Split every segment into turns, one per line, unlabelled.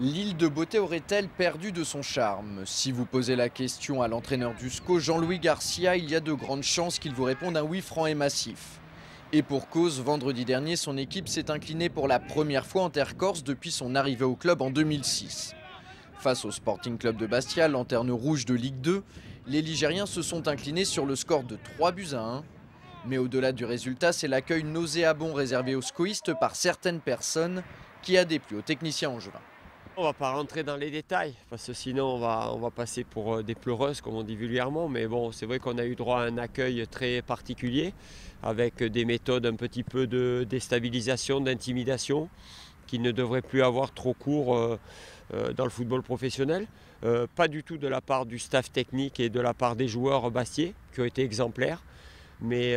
L'île de Beauté aurait-elle perdu de son charme? Si vous posez la question à l'entraîneur du SCO, Jean-Louis Garcia, il y a de grandes chances qu'il vous réponde un oui franc et massif. Et pour cause, vendredi dernier, son équipe s'est inclinée pour la première fois en terre corse depuis son arrivée au club en 2006. Face au Sporting Club de Bastia, lanterne rouge de Ligue 2, les Ligériens se sont inclinés sur le score de 3-1. Mais au-delà du résultat, c'est l'accueil nauséabond réservé aux scoïstes par certaines personnes qui a déplu aux techniciens angevins.
On ne va pas rentrer dans les détails, parce que sinon on va passer pour des pleureuses, comme on dit vulgairement. Mais bon, c'est vrai qu'on a eu droit à un accueil très particulier, avec des méthodes un petit peu de déstabilisation, d'intimidation, qui ne devraient plus avoir trop cours dans le football professionnel. Pas du tout de la part du staff technique et de la part des joueurs bastiais, qui ont été exemplaires. Mais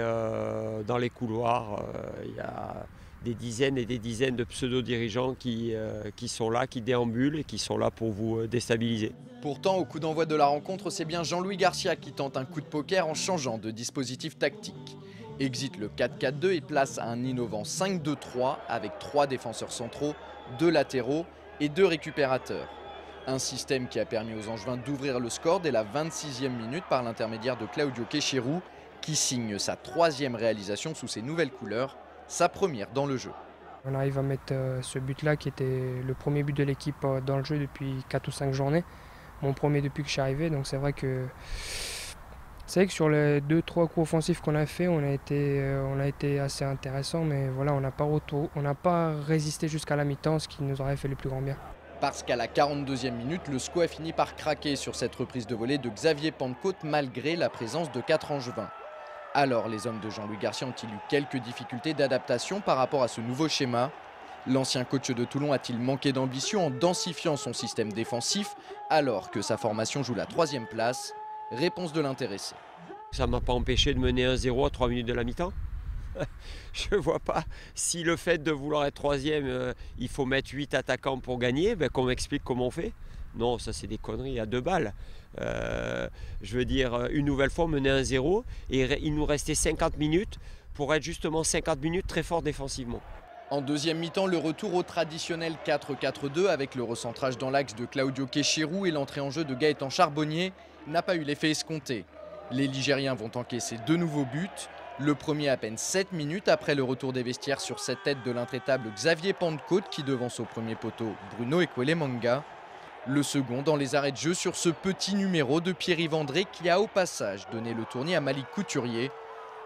dans les couloirs, il y a des dizaines et des dizaines de pseudo-dirigeants qui sont là, qui déambulent et qui sont là pour vous déstabiliser.
Pourtant, au coup d'envoi de la rencontre, c'est bien Jean-Louis Garcia qui tente un coup de poker en changeant de dispositif tactique. Exit le 4-4-2 et place un innovant 5-2-3 avec 3 défenseurs centraux, 2 latéraux et 2 récupérateurs. Un système qui a permis aux Angevins d'ouvrir le score dès la 26e minute par l'intermédiaire de Claudio Quechirou, qui signe sa 3e réalisation sous ses nouvelles couleurs, sa première dans le jeu.
On arrive à mettre ce but-là qui était le premier but de l'équipe dans le jeu depuis 4 ou 5 journées. Mon premier depuis que je suis arrivé, donc c'est vrai que sur les 2-3 coups offensifs qu'on a fait, on a été assez intéressant, mais voilà, on n'a pas résisté jusqu'à la mi-temps, ce qui nous aurait fait le plus grand bien.
Parce qu'à la 42e minute, le SCO a fini par craquer sur cette reprise de volée de Xavier Pentecôte malgré la présence de 4 Angevins. Alors, les hommes de Jean-Louis Garcia ont-ils eu quelques difficultés d'adaptation par rapport à ce nouveau schéma? L'ancien coach de Toulon a-t-il manqué d'ambition en densifiant son système défensif alors que sa formation joue la 3e place? Réponse de l'intéressé.
Ça ne m'a pas empêché de mener 1-0 à 3 minutes de la mi-temps. Je ne vois pas si le fait de vouloir être 3e, il faut mettre 8 attaquants pour gagner, qu'on m'explique comment on fait. Non, ça c'est des conneries à 2 balles. Je veux dire, une nouvelle fois, on menait 1-0 et il nous restait 50 minutes pour être justement 50 minutes très fort défensivement.
En deuxième mi-temps, le retour au traditionnel 4-4-2 avec le recentrage dans l'axe de Claudio Quechirou et l'entrée en jeu de Gaëtan Charbonnier n'a pas eu l'effet escompté. Les Ligériens vont encaisser 2 nouveaux buts. Le premier à peine 7 minutes après le retour des vestiaires sur cette tête de l'intraitable Xavier Pentecôte qui devance au premier poteau Bruno Ekwelemanga. Le second dans les arrêts de jeu sur ce petit numéro de Pierre-Yves André qui a au passage donné le tournis à Malik Couturier.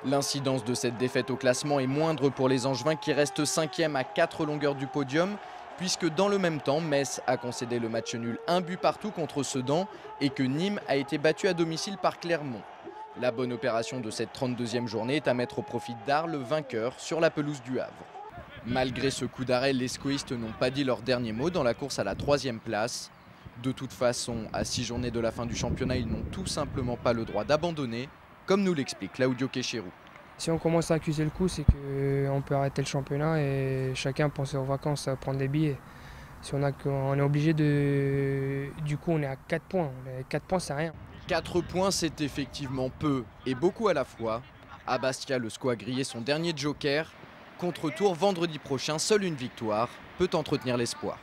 L'incidence de cette défaite au classement est moindre pour les Angevins qui restent 5e à 4 longueurs du podium, puisque dans le même temps, Metz a concédé le match nul 1 but partout contre Sedan et que Nîmes a été battu à domicile par Clermont. La bonne opération de cette 32e journée est à mettre au profit d'Arles, vainqueur sur la pelouse du Havre. Malgré ce coup d'arrêt, les scoïstes n'ont pas dit leur dernier mot dans la course à la 3e place. De toute façon, à 6 journées de la fin du championnat, ils n'ont tout simplement pas le droit d'abandonner, comme nous l'explique Claudio Quechirou.
Si on commence à accuser le coup, c'est qu'on peut arrêter le championnat et chacun penser aux vacances, à prendre des billets. Si on est obligé de... Du coup, on est à 4 points. 4 points, c'est rien.
4 points, c'est effectivement peu et beaucoup à la fois. À Bastia, le SCO a grillé son dernier joker. Contre Tours vendredi prochain, seule une victoire peut entretenir l'espoir.